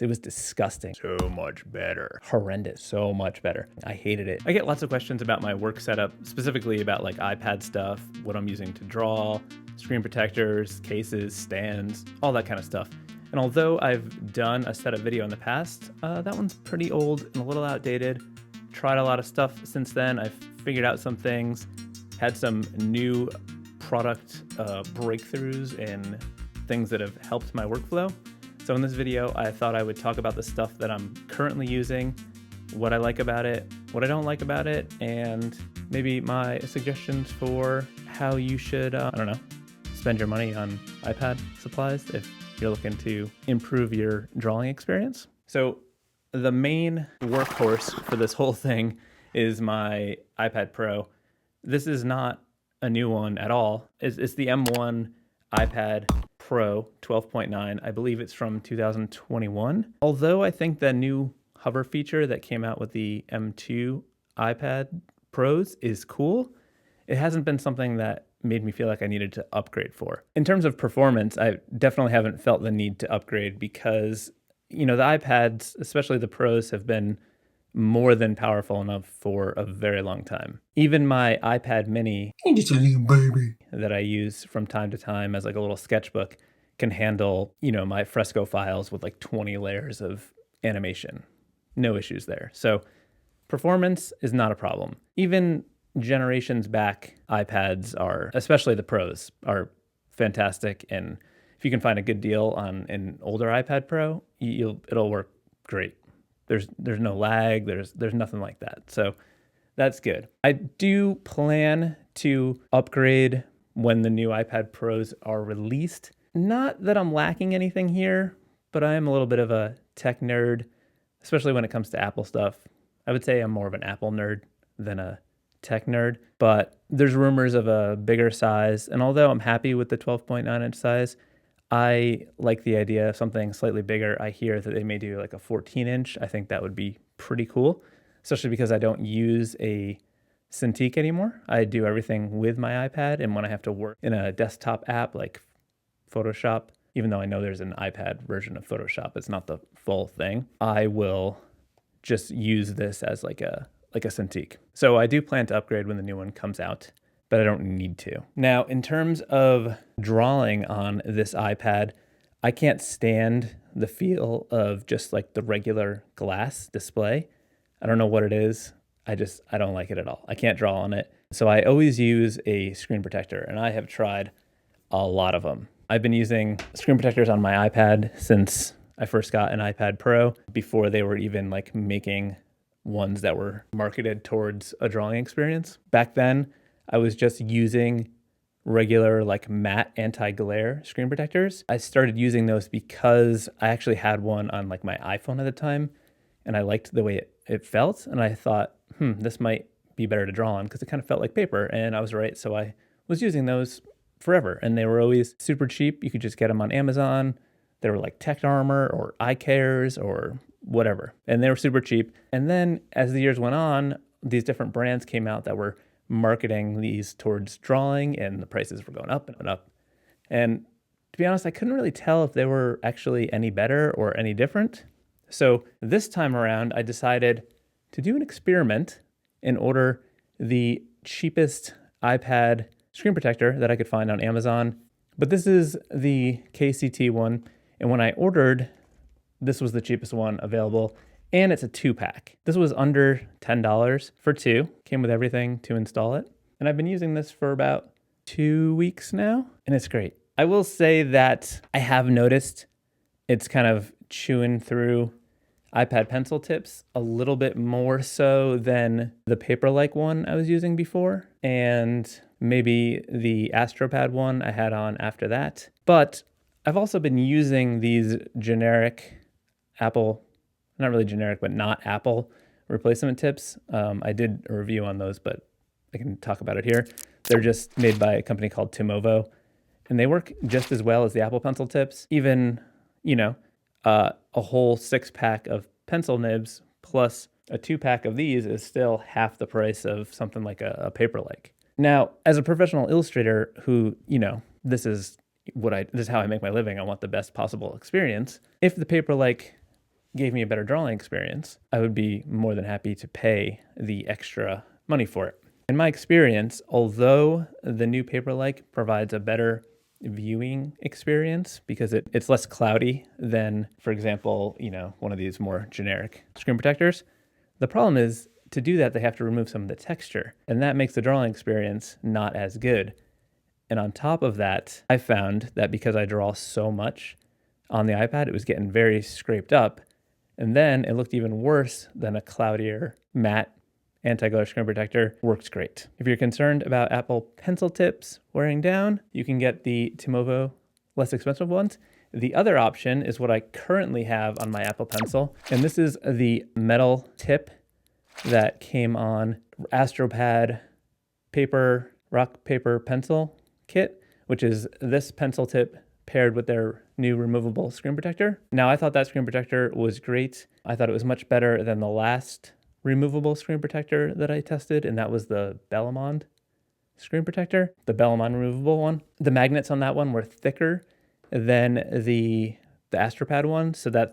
It was disgusting. So much better. Horrendous. So much better. I hated it. I get lots of questions about my work setup, specifically about like iPad stuff, what I'm using to draw, screen protectors, cases, stands, all that kind of stuff. And although I've done a setup video in the past, that one's pretty old and a little outdated. Tried a lot of stuff since then. I've figured out some things, had some new product breakthroughs and things that have helped my workflow. So in this video, I thought I would talk about the stuff that I'm currently using, what I like about it, what I don't like about it, and maybe my suggestions for how you should, spend your money on iPad supplies if you're looking to improve your drawing experience. So the main workhorse for this whole thing is my iPad Pro. This is not a new one at all. It's the M1 iPad Pro 12.9. I believe it's from 2021. Although I think the new hover feature that came out with the M2 iPad Pros is cool, it hasn't been something that made me feel like I needed to upgrade for. In terms of performance, I definitely haven't felt the need to upgrade because, the iPads, especially the Pros, have been more than powerful enough for a very long time. Even my iPad mini, just a little baby, that I use from time to time as like a little sketchbook can handle, my fresco files with like 20 layers of animation. No issues there. So performance is not a problem. Even generations back iPads are, especially the Pros, are fantastic. And if you can find a good deal on an older iPad Pro, it'll work great. There's no lag, there's nothing like that. So that's good. I do plan to upgrade when the new iPad Pros are released. Not that I'm lacking anything here, but I am a little bit of a tech nerd, especially when it comes to Apple stuff. I would say I'm more of an Apple nerd than a tech nerd, but there's rumors of a bigger size. And although I'm happy with the 12.9 inch size, I like the idea of something slightly bigger. I hear that they may do like a 14 inch. I think that would be pretty cool, especially because I don't use a Cintiq anymore. I do everything with my iPad, and when I have to work in a desktop app like Photoshop, even though I know there's an iPad version of Photoshop, it's not the full thing, I will just use this as like a Cintiq. So I do plan to upgrade when the new one comes out, but I don't need to. Now, in terms of drawing on this iPad, I can't stand the feel of just like the regular glass display. I don't know what it is. I don't like it at all. I can't draw on it. So I always use a screen protector, and I have tried a lot of them. I've been using screen protectors on my iPad since I first got an iPad Pro, before they were even like making ones that were marketed towards a drawing experience. Back then, I was just using regular like matte anti-glare screen protectors. I started using those because I actually had one on like my iPhone at the time, and I liked the way it felt, and I thought, this might be better to draw on because it kind of felt like paper, and I was right. So I was using those forever, and they were always super cheap. You could just get them on Amazon. They were like Tech Armor or iCares or whatever, and they were super cheap. And then as the years went on, these different brands came out that were marketing these towards drawing, and the prices were going up and up. And to be honest, I couldn't really tell if they were actually any better or any different. So this time around, I decided to do an experiment and order the cheapest iPad screen protector that I could find on Amazon. But this is the KCT one, and when I ordered, this was the cheapest one available. And it's a 2-pack. This was under $10 for 2. Came with everything to install it. And I've been using this for about 2 weeks now, and it's great. I will say that I have noticed it's kind of chewing through iPad pencil tips a little bit more so than the paper-like one I was using before, and maybe the Astropad one I had on after that. But I've also been using these generic Apple, not really generic, but not Apple replacement tips. I did a review on those, but I can talk about it here. They're just made by a company called Timovo, and they work just as well as the Apple pencil tips. Even, a whole 6-pack of pencil nibs plus a 2-pack of these is still half the price of something like a paper-like. Now, as a professional illustrator who, this is how I make my living. I want the best possible experience. If the paper-like gave me a better drawing experience, I would be more than happy to pay the extra money for it. In my experience, although the new Paperlike provides a better viewing experience because it's less cloudy than, for example, one of these more generic screen protectors, the problem is to do that, they have to remove some of the texture, and that makes the drawing experience not as good. And on top of that, I found that because I draw so much on the iPad, it was getting very scraped up. And then it looked even worse than a cloudier matte anti-glare screen protector. Works great. If you're concerned about Apple pencil tips wearing down, you can get the Timovo less expensive ones. The other option is what I currently have on my Apple Pencil, and this is the metal tip that came on Astropad rock paper pencil kit, which is this pencil tip paired with their new removable screen protector. Now, I thought that screen protector was great. I thought it was much better than the last removable screen protector that I tested, and that was the Bellamond screen protector, the Bellamond removable one. The magnets on that one were thicker than the Astropad one, so that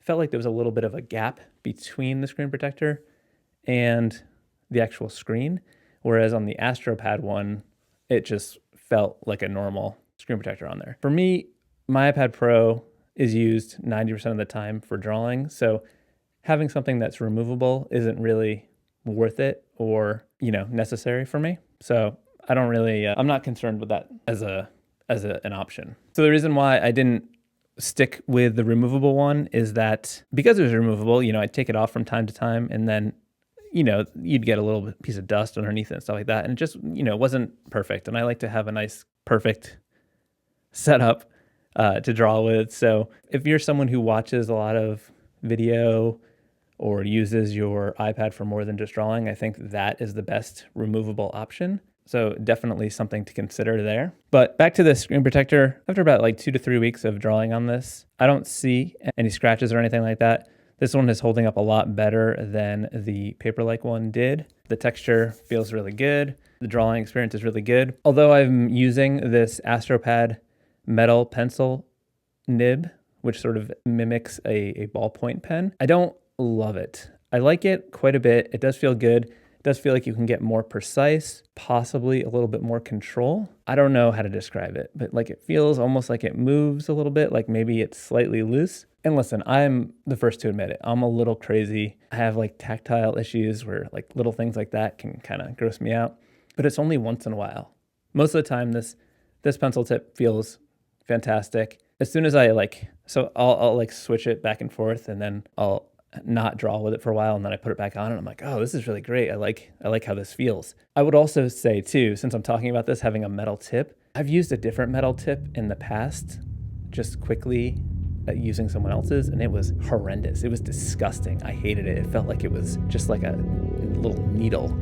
felt like there was a little bit of a gap between the screen protector and the actual screen, whereas on the Astropad one, it just felt like a normal screen protector on there. For me, my iPad Pro is used 90% of the time for drawing, so having something that's removable isn't really worth it or, necessary for me. So I don't really, I'm not concerned with that as an option. So the reason why I didn't stick with the removable one is that because it was removable, I'd take it off from time to time, and then you'd get a little piece of dust underneath it and stuff like that. And it just, wasn't perfect. And I like to have a nice, perfect setup to draw with. So if you're someone who watches a lot of video or uses your iPad for more than just drawing, I think that is the best removable option. So definitely something to consider there. But back to the screen protector, after about 2 to 3 weeks of drawing on this, I don't see any scratches or anything like that. This one is holding up a lot better than the Paperlike one did. The texture feels really good. The drawing experience is really good. Although I'm using this Astropad metal pencil nib, which sort of mimics a ballpoint pen, I don't love it. I like it quite a bit. It does feel good. It does feel like you can get more precise, possibly a little bit more control. I don't know how to describe it, but it feels almost like it moves a little bit, like maybe it's slightly loose. And listen, I'm the first to admit it. I'm a little crazy. I have tactile issues where little things like that can kind of gross me out, but it's only once in a while. Most of the time, this pencil tip feels fantastic. As soon as I'll switch it back and forth, and then I'll not draw with it for a while, and then I put it back on, and I'm like, oh, this is really great. I like how this feels. I would also say too, since I'm talking about this having a metal tip, I've used a different metal tip in the past, just quickly using someone else's, and it was horrendous. It was disgusting. I hated it. It felt like it was just like a little needle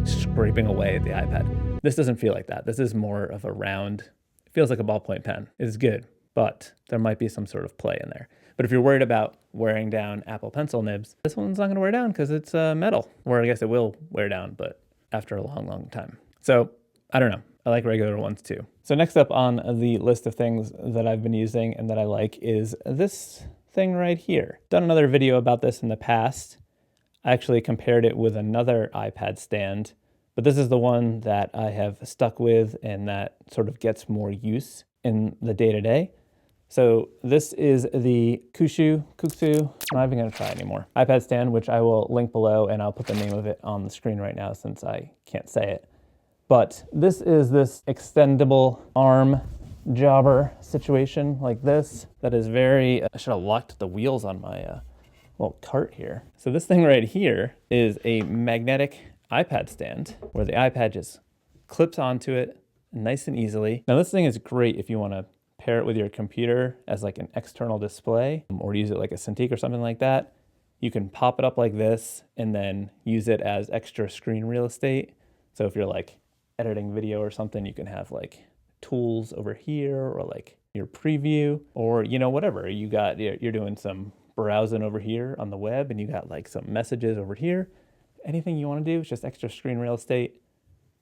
scraping away at the iPad. This doesn't feel like that. This is more of a round, it feels like a ballpoint pen. It's good, but there might be some sort of play in there. But if you're worried about wearing down Apple Pencil nibs, this one's not going to wear down because it's metal. Or I guess it will wear down, but after a long, long time. So I don't know. I like regular ones too. So next up on the list of things that I've been using and that I like is this thing right here. Done another video about this in the past. I actually compared it with another iPad stand, but this is the one that I have stuck with and that sort of gets more use in the day-to-day. So this is the Kuxu, I'm not even gonna try anymore, iPad stand, which I will link below, and I'll put the name of it on the screen right now since I can't say it. But this is this extendable arm jobber situation like this that is very, I should have locked the wheels on my little cart here. So this thing right here is a magnetic iPad stand where the iPad just clips onto it nice and easily. Now this thing is great if you wanna pair it with your computer as an external display or use it like a Cintiq or something like that. You can pop it up like this and then use it as extra screen real estate. So if you're editing video or something, you can have tools over here or your preview or whatever you got. You're doing some browsing over here on the web and you got some messages over here. Anything you want to do is just extra screen real estate.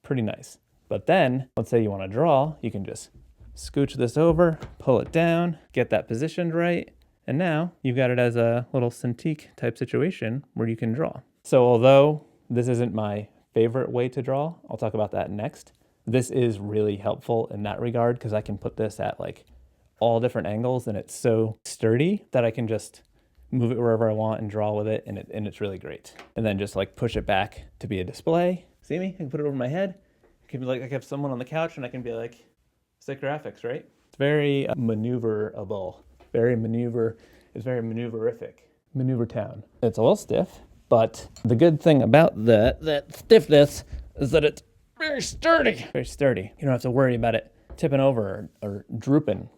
Pretty nice. But then let's say you want to draw, you can just scooch this over, pull it down, get that positioned right, And now you've got it as a little Cintiq type situation where you can draw. So although this isn't my favorite way to draw, I'll talk about that next. This is really helpful in that regard because I can put this at like all different angles and it's so sturdy that I can just move it wherever I want and draw with it, and it's really great. And then just like push it back to be a display. See me? I can put it over my head. It can be like I have someone on the couch and I can be like, sick graphics, right? It's very maneuverable. It's very maneuverific. Maneuver town. It's a little stiff, but the good thing about that stiffness is that it's very sturdy. Very sturdy. You don't have to worry about it tipping over or drooping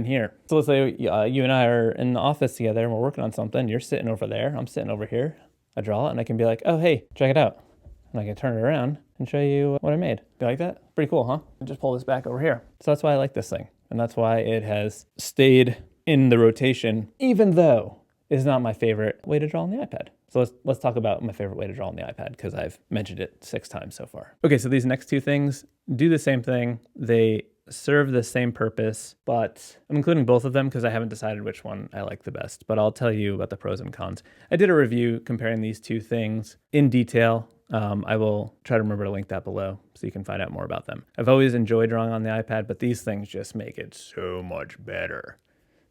here. So let's say you and I are in the office together and we're working on something. You're sitting over there. I'm sitting over here. I draw it and I can be like, oh, hey, check it out. And I can turn it around and show you what I made. You like that? Pretty cool, huh? And just pull this back over here. So that's why I like this thing. And that's why it has stayed in the rotation, even though it's not my favorite way to draw on the iPad. So let's talk about my favorite way to draw on the iPad because I've mentioned it 6 times so far. Okay, so these next 2 things do the same thing. They serve the same purpose, but I'm including both of them because I haven't decided which one I like the best, but I'll tell you about the pros and cons. I did a review comparing these 2 things in detail. I will try to remember to link that below so you can find out more about them. I've always enjoyed drawing on the iPad, but these things just make it so much better.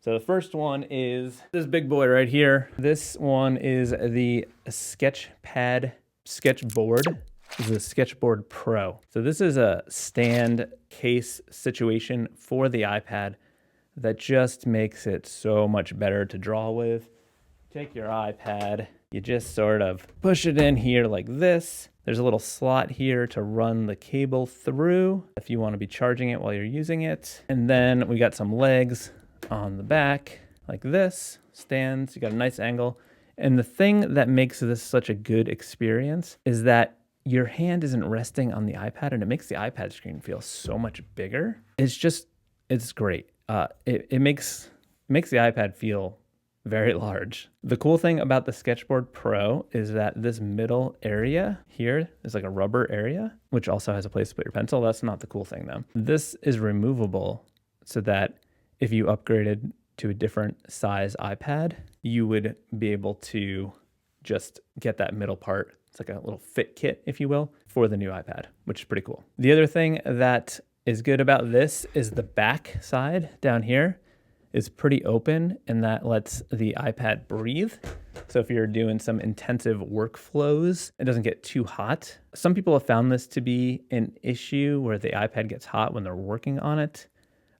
So the first one is this big boy right here. This one is the Sketchpad Sketchboard. This is a Sketchboard Pro. So this is a stand case situation for the iPad that just makes it so much better to draw with. Take your iPad, you just sort of push it in here like this. There's a little slot here to run the cable through if you want to be charging it while you're using it. And then we got some legs on the back like this, stands, you got a nice angle. And the thing that makes this such a good experience is that your hand isn't resting on the iPad and it makes the iPad screen feel so much bigger. It's great. It makes the iPad feel very large. The cool thing about the Sketchboard Pro is that this middle area here is like a rubber area, which also has a place to put your pencil. That's not the cool thing though. This is removable so that if you upgraded to a different size iPad, you would be able to just get that middle part. It's like a little fit kit, if you will, for the new iPad, which is pretty cool. The other thing that is good about this is the back side down here is pretty open, and that lets the iPad breathe. So if you're doing some intensive workflows, it doesn't get too hot. Some people have found this to be an issue where the iPad gets hot when they're working on it.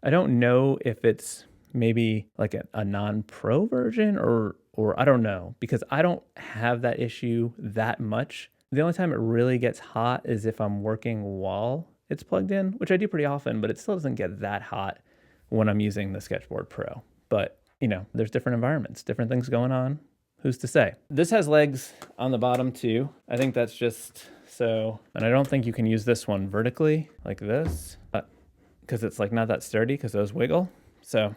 I don't know if it's maybe like a non-pro version or I don't know, because I don't have that issue that much. The only time it really gets hot is if I'm working while it's plugged in, which I do pretty often, but it still doesn't get that hot when I'm using the Sketchboard Pro. But, you know, there's different environments, different things going on. Who's to say? This has legs on the bottom too. I think that's just so, and I don't think you can use this one vertically like this because it's like not that sturdy because those wiggle. So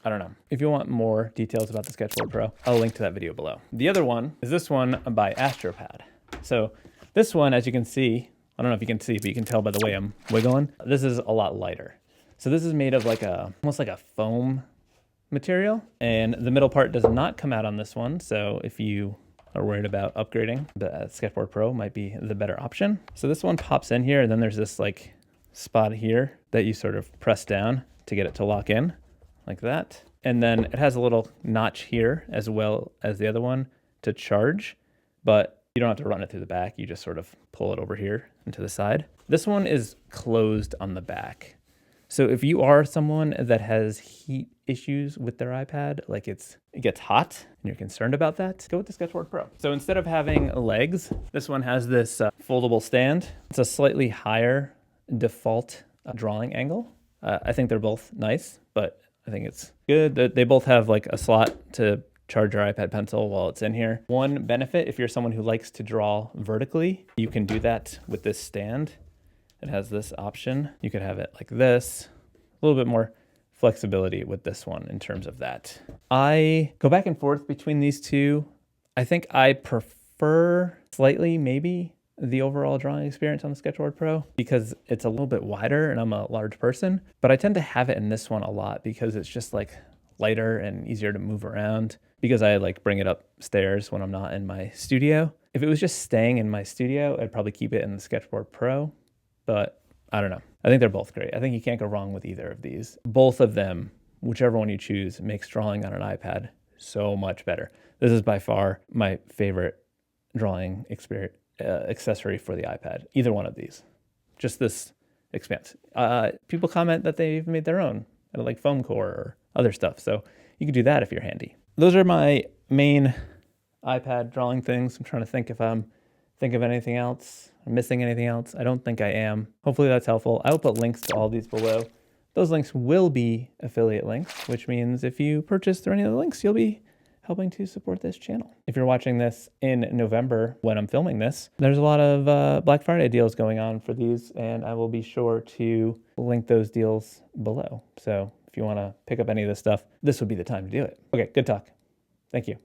I don't know. If you want more details about the Sketchboard Pro, I'll link to that video below. The other one is this one by Astropad. So this one, as you can see, I don't know if you can see, but you can tell by the way I'm wiggling, this is a lot lighter. So this is made of like almost like a foam material, and the middle part does not come out on this one. So if you are worried about upgrading, the Sketchboard Pro might be the better option. So this one pops in here, and then there's this like spot here that you sort of press down to get it to lock in like that. And then it has a little notch here as well as the other one to charge, but you don't have to run it through the back. You just sort of pull it over here and to the side. This one is closed on the back. So if you are someone that has heat issues with their iPad, like it gets hot and you're concerned about that, go with the Sketchboard Pro. So instead of having legs, this one has this foldable stand. It's a slightly higher default drawing angle. I think they're both nice, but I think it's good. They both have like a slot to charge your iPad pencil while it's in here. One benefit, if you're someone who likes to draw vertically, you can do that with this stand. It has this option. You could have it like this, a little bit more flexibility with this one in terms of that. I go back and forth between these two. I think I prefer slightly maybe the overall drawing experience on the Sketchboard Pro because it's a little bit wider and I'm a large person, but I tend to have it in this one a lot because it's just like lighter and easier to move around because I like bring it upstairs when I'm not in my studio. If it was just staying in my studio, I'd probably keep it in the Sketchboard Pro, but I don't know. I think they're both great. I think you can't go wrong with either of these. Both of them, whichever one you choose, makes drawing on an iPad so much better. This is by far my favorite drawing accessory for the iPad. Either one of these. Just this expanse. People comment that they've made their own, like foam core or other stuff. So you can do that if you're handy. Those are my main iPad drawing things. I'm trying to think if I'm of anything else. I'm missing anything else. I don't think I am. Hopefully that's helpful. I will put links to all these below. Those links will be affiliate links, which means if you purchase through any of the links, you'll be helping to support this channel. If you're watching this in November when I'm filming this, there's a lot of Black Friday deals going on for these, and I will be sure to link those deals below. So if you want to pick up any of this stuff, this would be the time to do it. Okay, good talk. Thank you.